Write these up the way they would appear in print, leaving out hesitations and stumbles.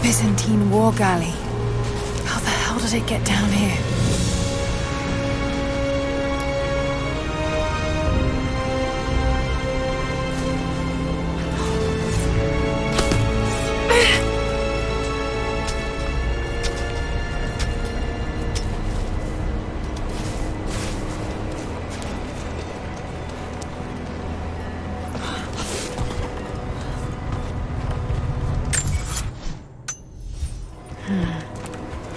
Byzantine war galley. How the hell did it get down here?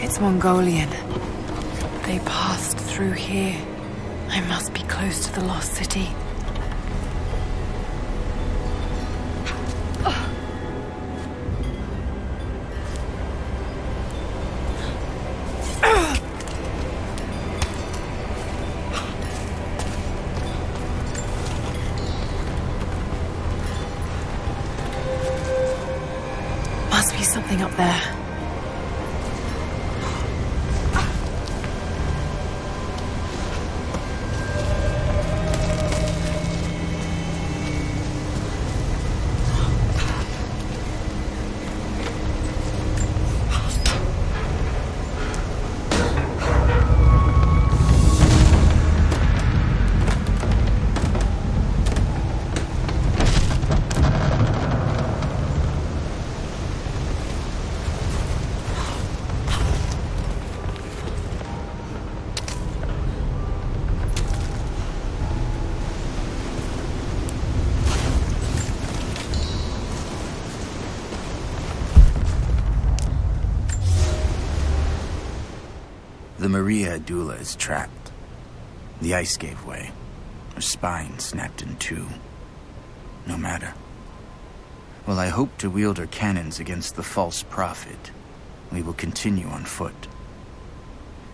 It's Mongolian. They passed through here. I must be close to the lost city. Must be something up there. The Maria Adula is trapped. The ice gave way. Her spine snapped in two. No matter. While I hope to wield her cannons against the false prophet, we will continue on foot.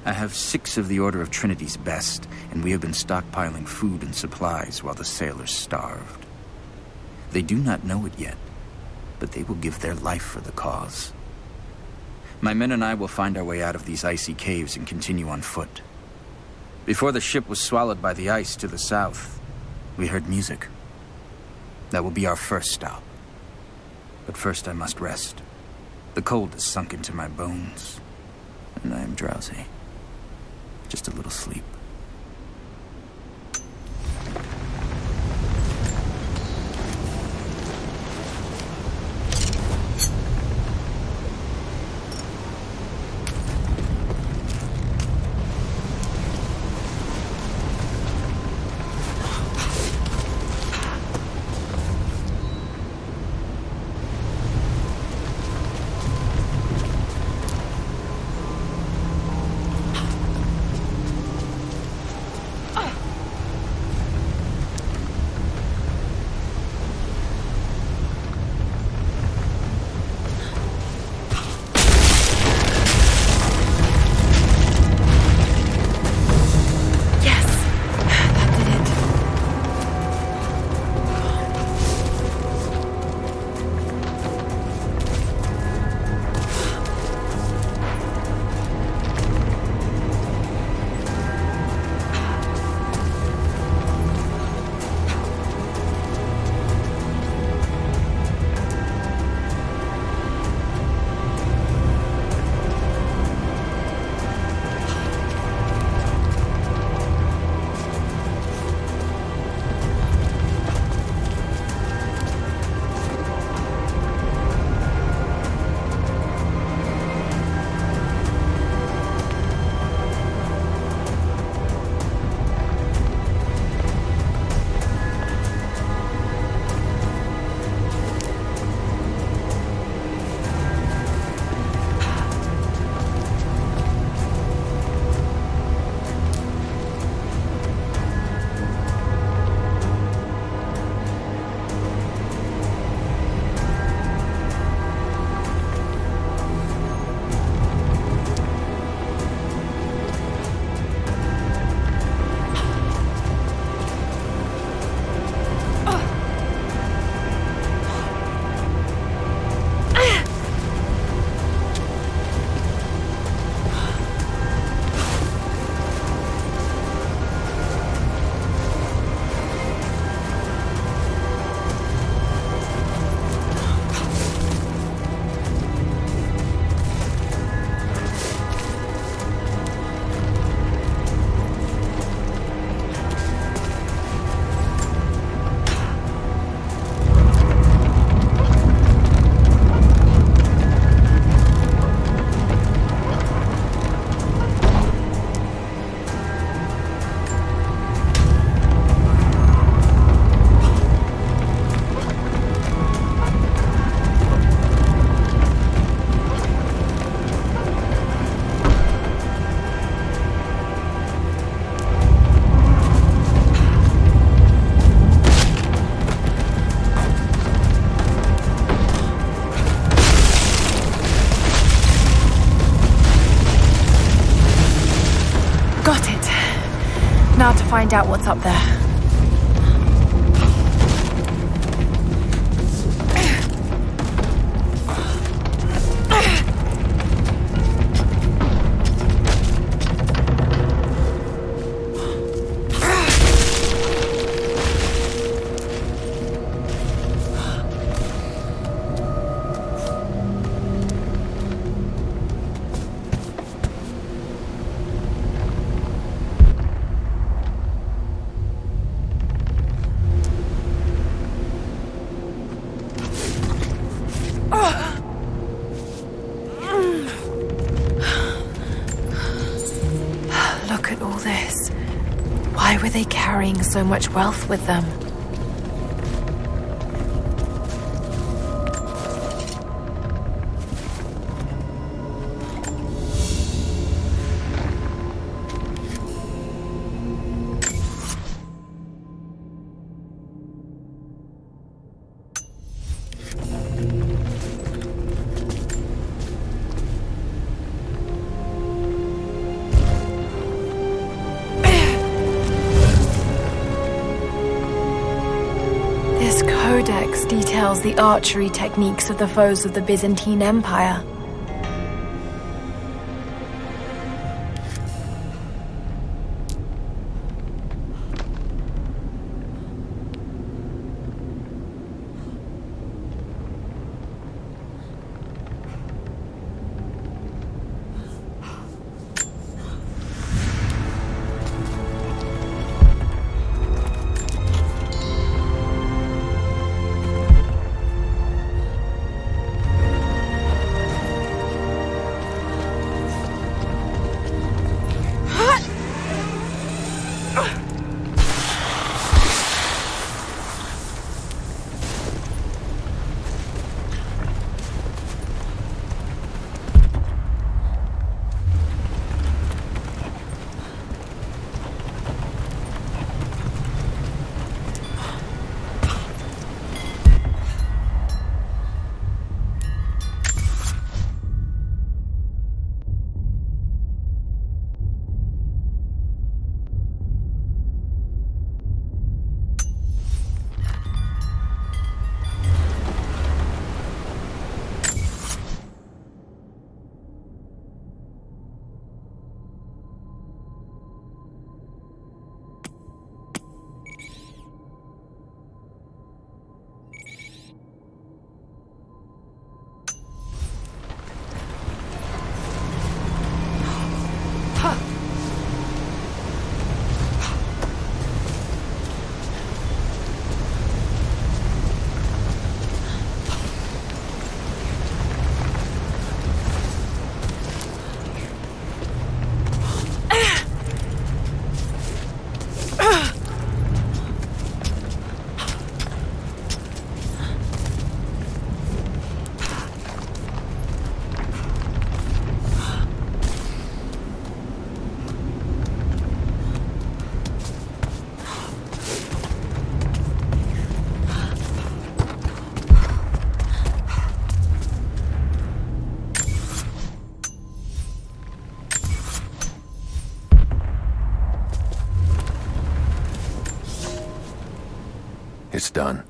I have 6 of the Order of Trinity's best, and we have been stockpiling food and supplies while the sailors starved. They do not know it yet, but they will give their life for the cause. My men and I will find our way out of these icy caves and continue on foot. Before the ship was swallowed by the ice to the south, we heard music. That will be our first stop. But first I must rest. The cold has sunk into my bones, and I am drowsy. Just a little sleep. find out what's up there. Look at all this. Why were they carrying so much wealth with them? This codex details the archery techniques of the foes of the Byzantine Empire. It's done.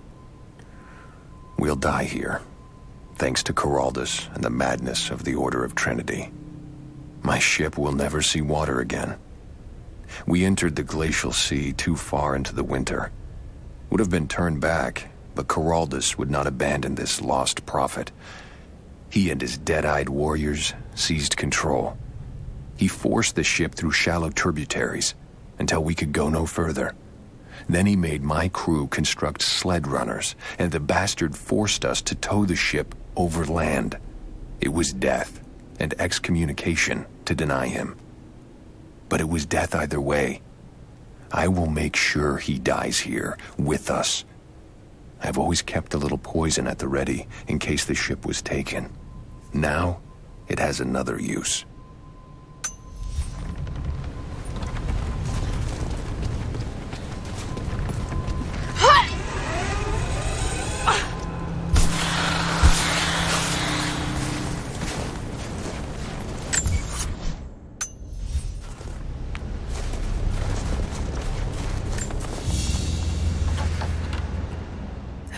We'll die here, thanks to Coraldus and the madness of the Order of Trinity. My ship will never see water again. We entered the glacial sea too far into the winter. Would have been turned back, but Coraldus would not abandon this lost prophet. He and his dead-eyed warriors seized control. He forced the ship through shallow tributaries until we could go no further. Then he made my crew construct sled runners, and the bastard forced us to tow the ship over land. It was death and excommunication to deny him. But it was death either way. I will make sure he dies here, with us. I've always kept a little poison at the ready in case the ship was taken. Now, it has another use.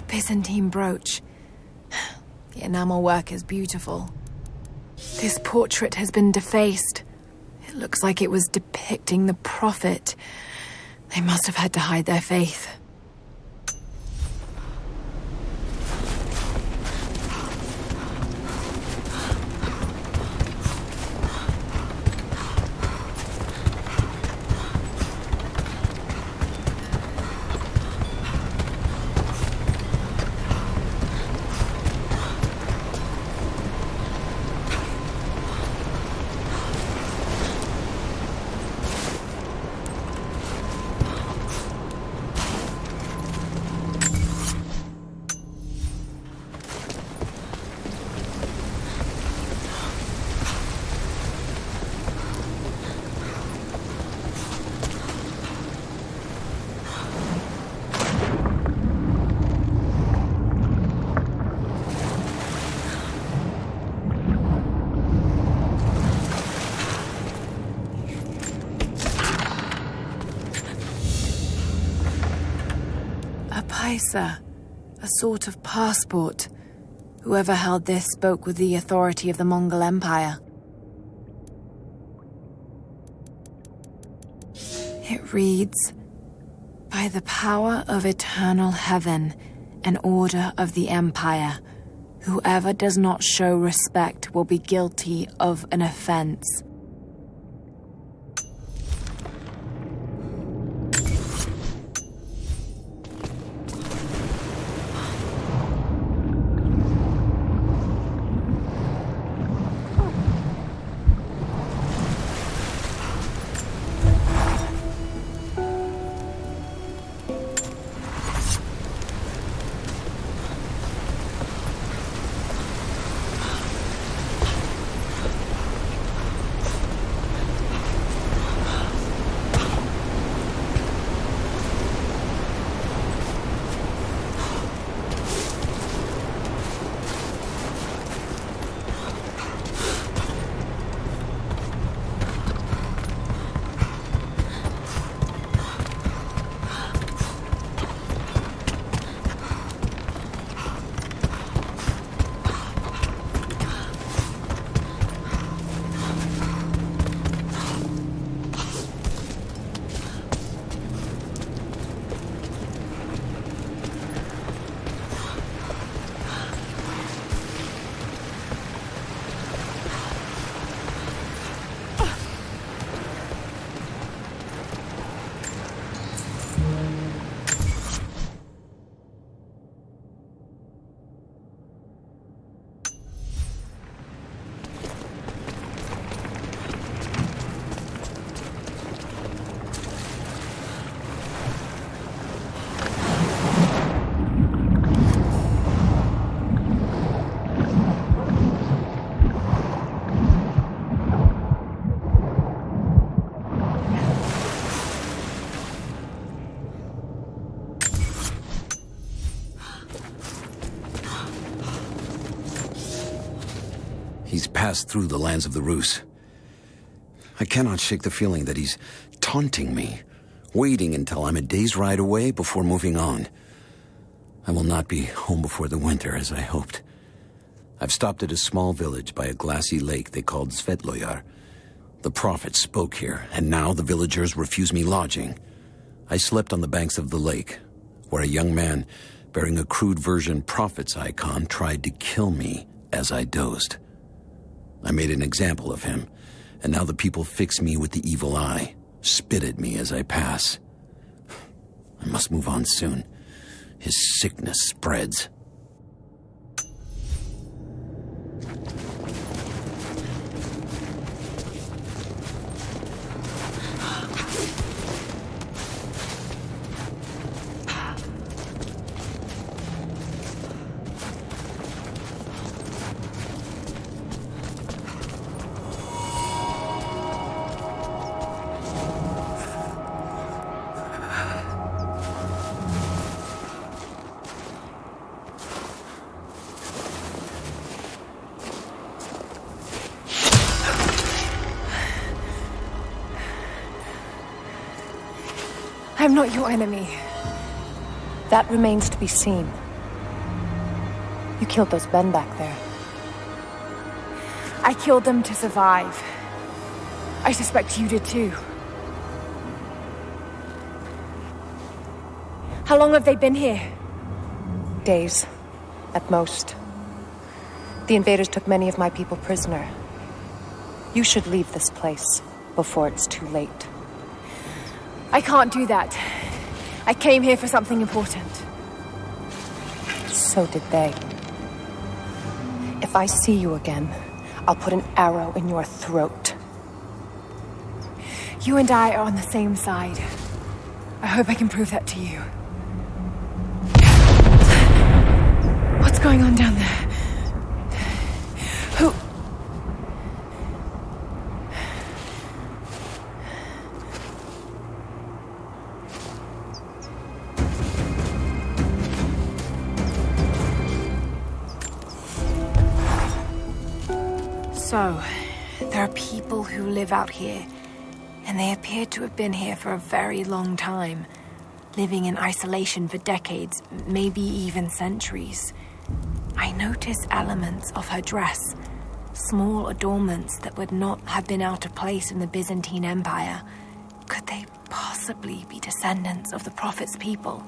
Byzantine brooch. The enamel work is beautiful. This portrait has been defaced. It looks like it was depicting the prophet. They must have had to hide their faith. A sort of passport. Whoever held this spoke with the authority of the Mongol Empire. It reads, "By the power of eternal heaven and order of the Empire, whoever does not show respect will be guilty of an offense." He's passed through the lands of the Rus. I cannot shake the feeling that he's taunting me, waiting until I'm a day's ride away before moving on. I will not be home before the winter, as I hoped. I've stopped at a small village by a glassy lake they called Svetloyar. The prophet spoke here, and now the villagers refuse me lodging. I slept on the banks of the lake, where a young man bearing a crude version prophet's icon tried to kill me as I dozed. I made an example of him, and now the people fix me with the evil eye, spit at me as I pass. I must move on soon. His sickness spreads. I'm not your enemy. That remains to be seen. You killed those men back there. I killed them to survive. I suspect you did too. How long have they been here? Days, at most. The invaders took many of my people prisoner. You should leave this place before it's too late. I can't do that. I came here for something important. So did they. If I see you again, I'll put an arrow in your throat. You and I are on the same side. I hope I can prove that to you. What's going on down there? Who... So, there are people who live out here, and they appear to have been here for a very long time, living in isolation for decades, maybe even centuries. I notice elements of her dress, small adornments that would not have been out of place in the Byzantine Empire. Could they possibly be descendants of the Prophet's people?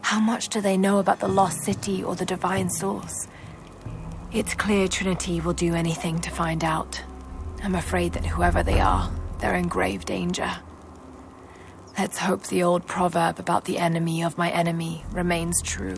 How much do they know about the lost city or the divine source? It's clear Trinity will do anything to find out. I'm afraid that whoever they are, they're in grave danger. Let's hope the old proverb about the enemy of my enemy remains true.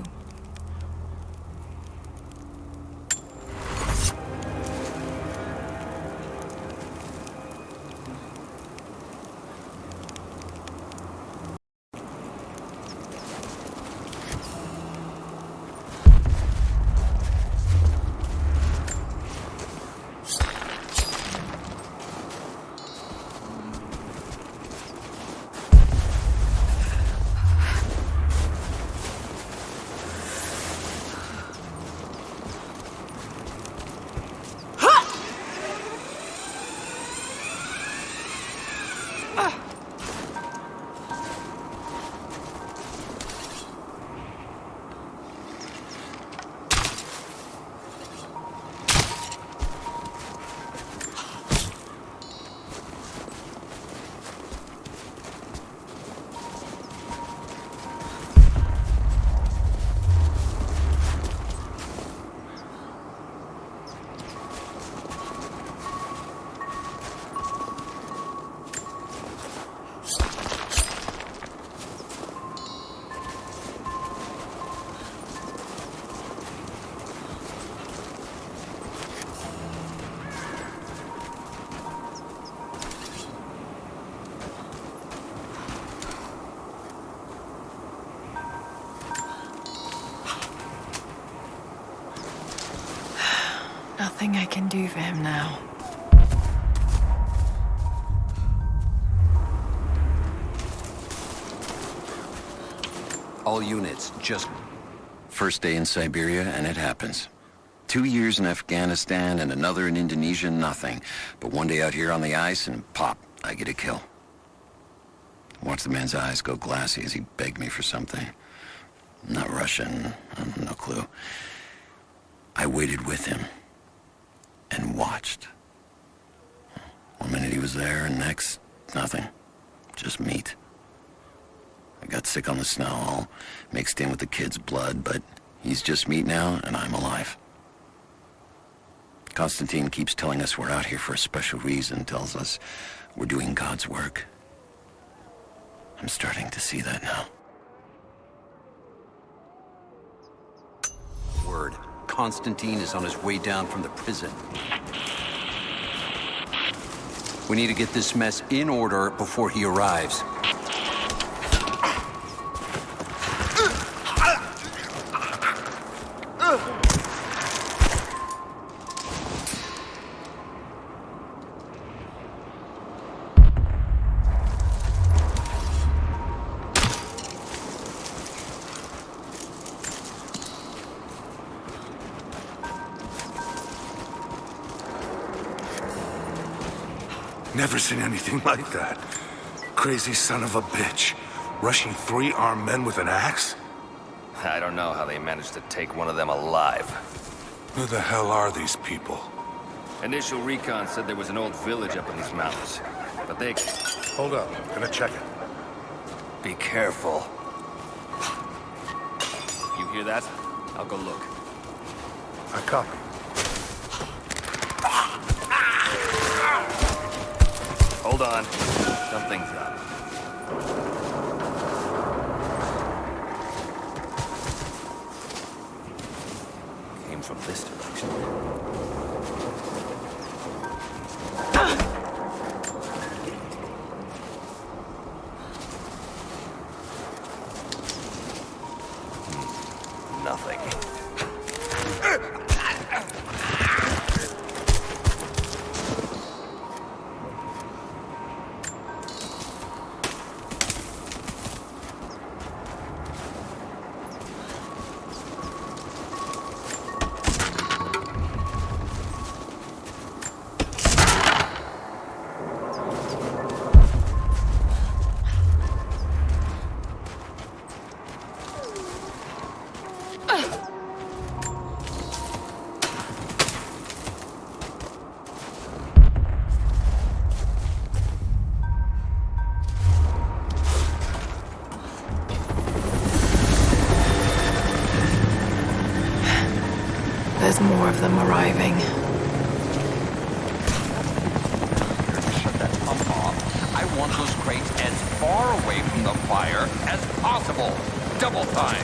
Nothing I can do for him now. All units, just... First day in Siberia, and it happens. 2 years in Afghanistan and another in Indonesia, nothing. But one day out here on the ice, and pop, I get a kill. Watch the man's eyes go glassy as he begged me for something. Not Russian, no clue. I waited with him. And watched. One minute he was there, and next, nothing. Just meat. I got sick on the snow, all mixed in with the kid's blood, but he's just meat now, and I'm alive. Constantine keeps telling us we're out here for a special reason, tells us we're doing God's work. I'm starting to see that now. Word. Constantine is on his way down from the prison. We need to get this mess in order before he arrives. Never seen anything like that. Crazy son of a bitch. Rushing 3 armed men with an axe? I don't know how they managed to take one of them alive. Who the hell are these people? Initial recon said there was an old village up in these mountains, but they... Hold up, gonna check it. Be careful. You hear that? I'll go look. I copy. Hold on. Something's up. Came from this direction. Nothing. There's more of them arriving. Shut that pump off. I want those crates as far away from the fire as possible. Double time.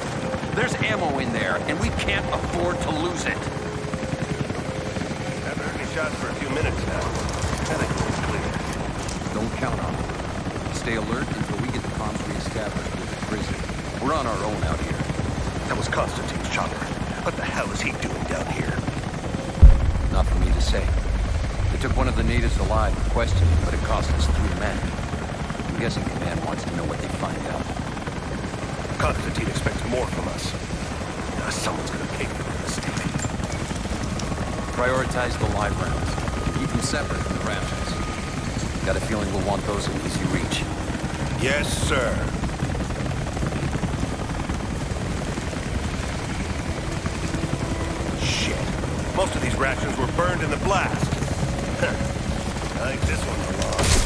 There's ammo in there, and we can't afford to lose it. Haven't heard any shots for a few minutes now. I think it's clear. Don't count on it. Stay alert until we get the comms reestablished with the prison. We're on our own out here. That was Constantine's chopper. What the hell is he doing down here? Not for me to say. They took one of the natives alive for questioning, but it cost us 3 men. I'm guessing Command wants to know what they find out. Constantine expects more from us. Now someone's gonna pay for their mistake. Prioritize the live rounds. Keep them separate from the rations. Got a feeling we'll want those in easy reach. Yes, sir. Shit. Most of these rations were burned in the blast. I think this one belongs.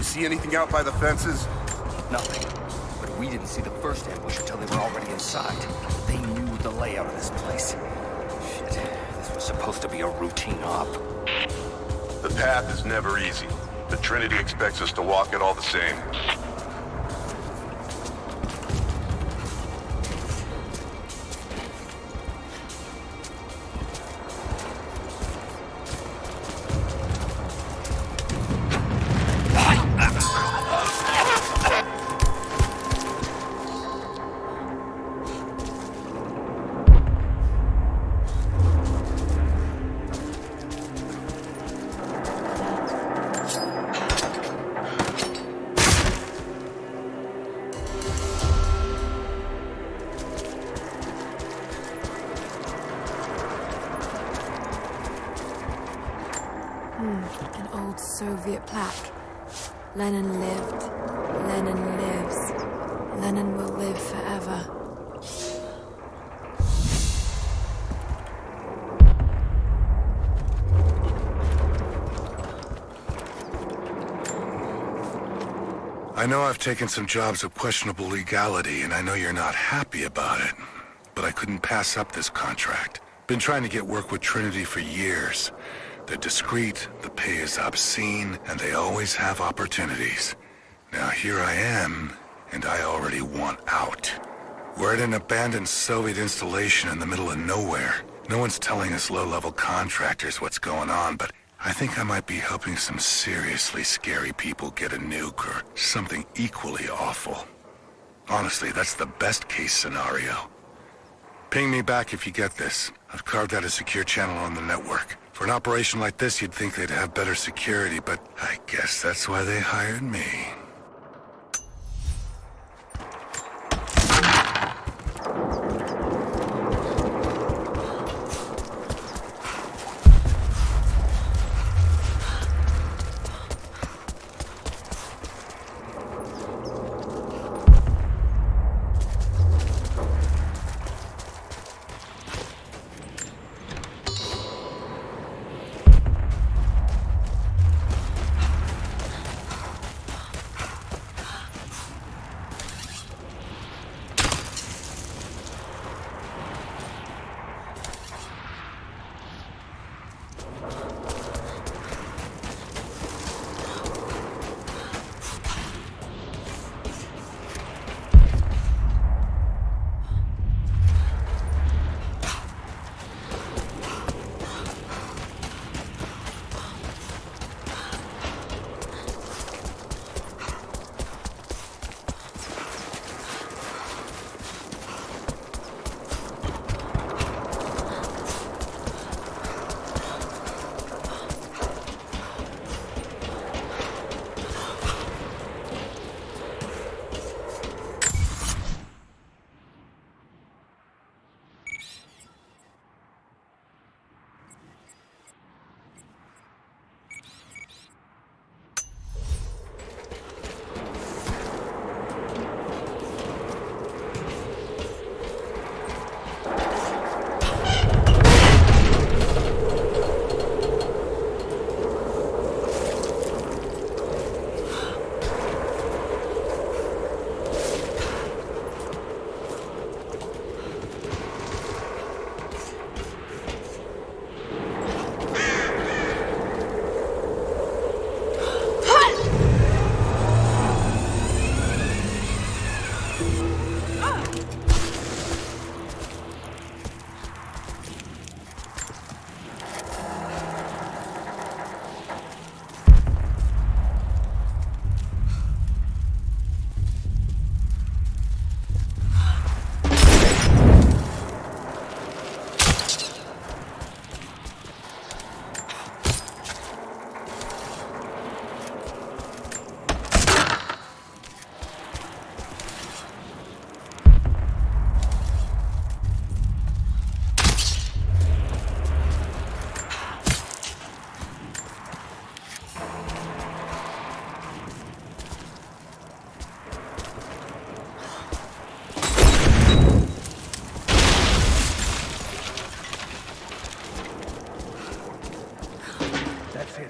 See anything out by the fences? Nothing. But we didn't see the first ambush until they were already inside. They knew the layout of this place. Shit, this was supposed to be a routine op. The path is never easy. The Trinity expects us to walk it all the same. An old Soviet plaque. Lenin lived. Lenin lives. Lenin will live forever. I know I've taken some jobs of questionable legality, and I know you're not happy about it. But I couldn't pass up this contract. Been trying to get work with Trinity for years. They're discreet, the pay is obscene, and they always have opportunities. Now here I am, and I already want out. We're at an abandoned Soviet installation in the middle of nowhere. No one's telling us low-level contractors what's going on, but I think I might be helping some seriously scary people get a nuke or something equally awful. Honestly, that's the best-case scenario. Ping me back if you get this. I've carved out a secure channel on the network. For an operation like this, you'd think they'd have better security, but I guess that's why they hired me.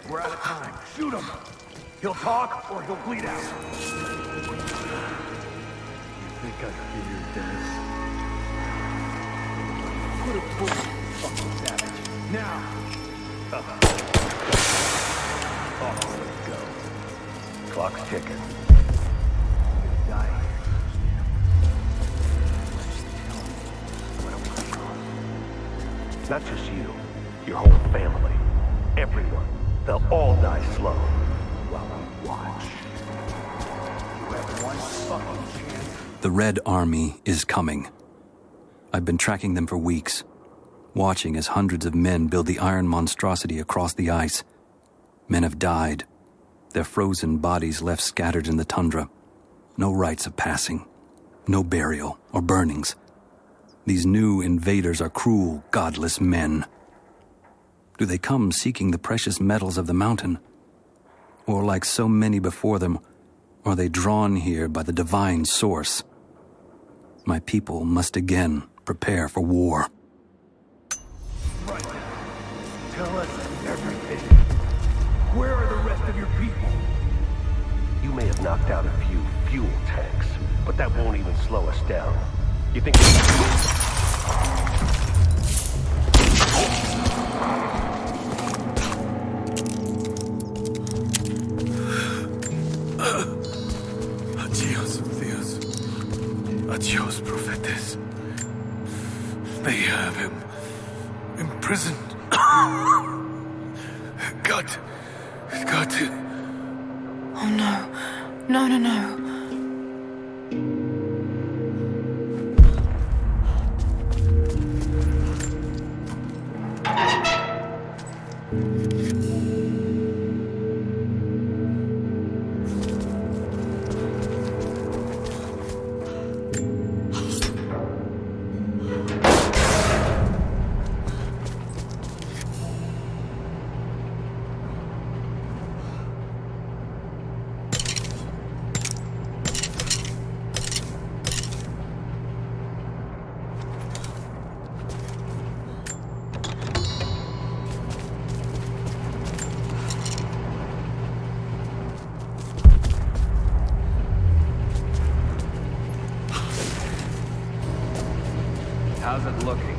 We're out of time. Shoot him. He'll talk or he'll bleed out. You think I figured this? Put a bullet in the fucking savage. Now! Off we go. Clock's ticking. You're gonna die here. Tell me what I'm not just you, your whole family. Everyone. They'll all die slow. While we watch. You have one fucking chance. The Red Army is coming. I've been tracking them for weeks, watching as hundreds of men build the iron monstrosity across the ice. Men have died, their frozen bodies left scattered in the tundra. No rites of passing, no burial or burnings. These new invaders are cruel, godless men. Do they come seeking the precious metals of the mountain? Or like so many before them, are they drawn here by the divine source? My people must again prepare for war. Right now, tell us everything. Where are the rest of your people? You You may have knocked out a few fuel tanks, but that won't even slow us down. You think... Adios, Theos. Adios, Prophetes. They have him imprisoned. Got to... Oh no. No, no, no. How's it looking?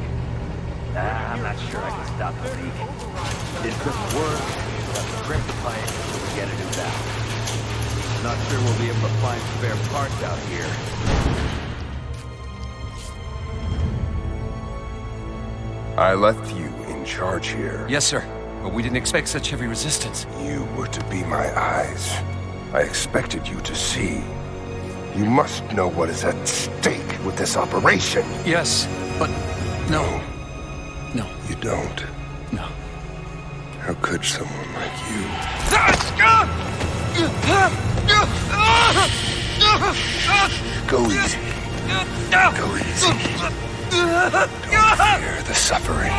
I'm not sure I can stop the leak. This doesn't work. We'll have to crimp the pipe and get a new valve. Not sure we'll be able to find spare parts out here. I left you in charge here. Yes, sir. But we didn't expect such heavy resistance. You were to be my eyes. I expected you to see. You must know what is at stake with this operation. Yes, but no. No. You don't. No. How could someone like you? Go easy. Go easy. Don't fear the suffering.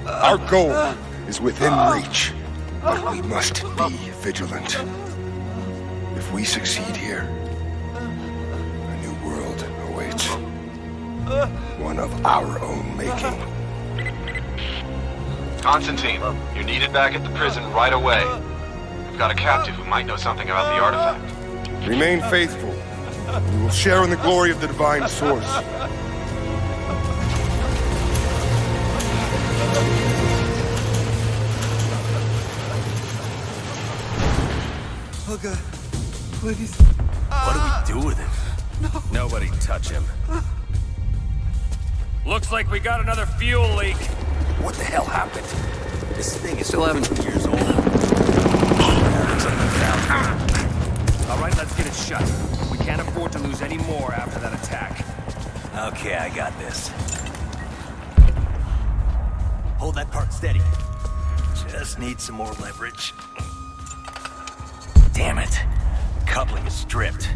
Our goal is within reach, but we must be vigilant. If we succeed here, a new world awaits. One of our own making. Constantine, you're needed back at the prison right away. We've got a captive who might know something about the artifact. Remain faithful. We will share in the glory of the divine source. Oh God, please. What do we do with him? No. Nobody touch him. Looks like we got another fuel leak. What the hell happened? This thing is still 2 years old. All right, let's get it shut. We can't afford to lose any more after that attack. Okay, I got this. Hold that part steady. Just need some more leverage. Damn it. Coupling is stripped.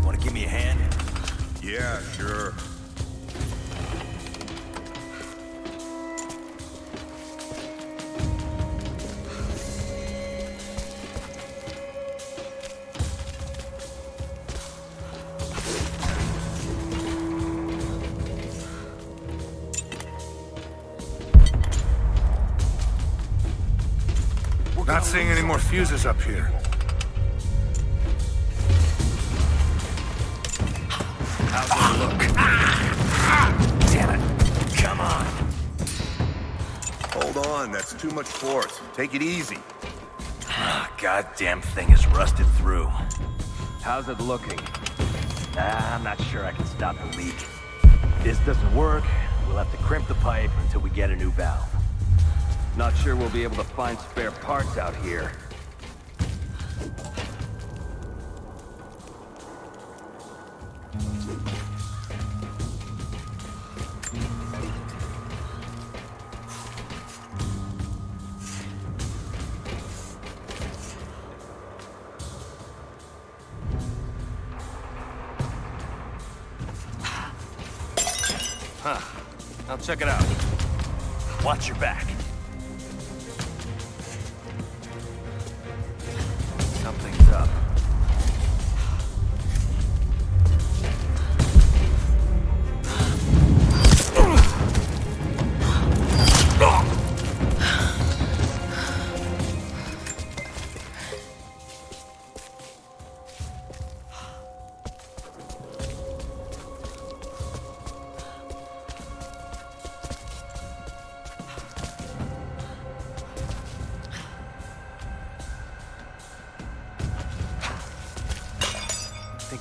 Want to give me a hand? Yeah, sure. Not seeing any more fuses up here. How's it look? Damn it. Come on. Hold on, that's too much force. Take it easy. Goddamn thing is rusted through. How's it looking? I'm not sure I can stop the leak. This doesn't work. We'll have to crimp the pipe until we get a new valve. Not sure we'll be able to find spare parts out here. Huh. I'll check it out. Watch your back. Something's up.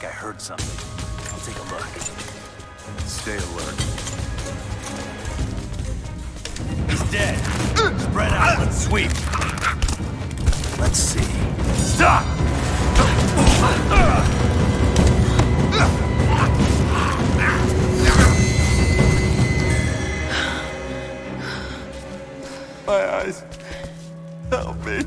I heard something. I'll take a look. Stay alert. He's dead. Spread out, let's sweep. Let's see. Stop! My eyes. Help me.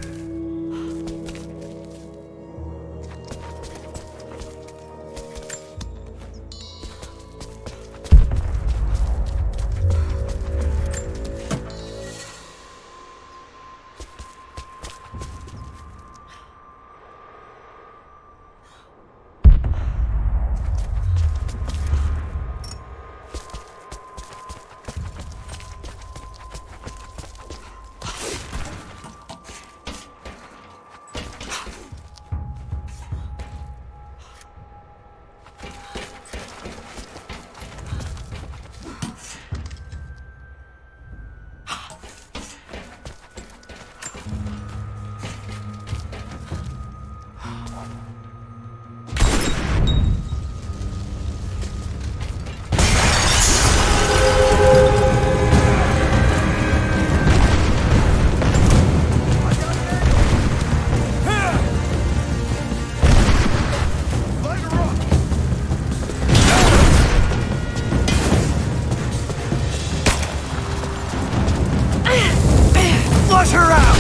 Flush her out!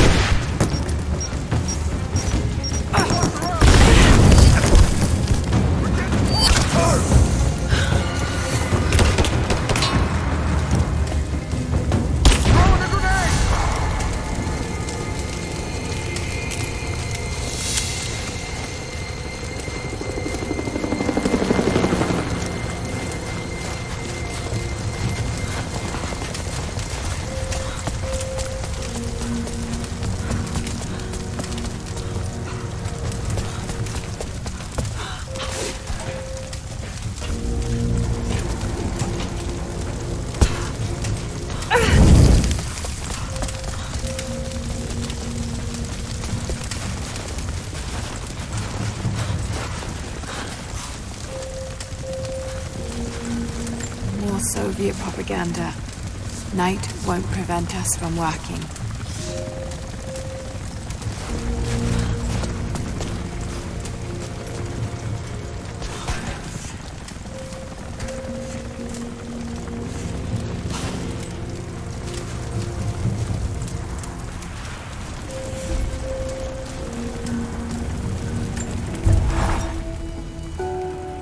Soviet propaganda. Night won't prevent us from working.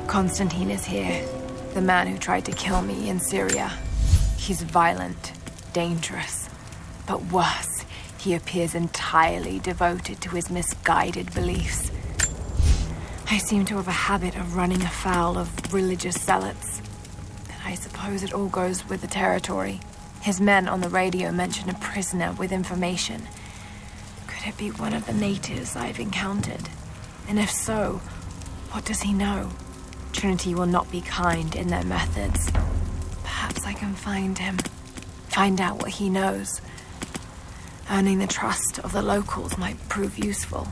Konstantin is here. The man who tried to kill me in Syria. He's violent, dangerous, but worse, he appears entirely devoted to his misguided beliefs. I seem to have a habit of running afoul of religious zealots. But I suppose it all goes with the territory. His men on the radio mention a prisoner with information. Could it be one of the natives I've encountered? And if so, what does he know? Trinity will not be kind in their methods. Perhaps I can find him. Find out what he knows. Earning the trust of the locals might prove useful.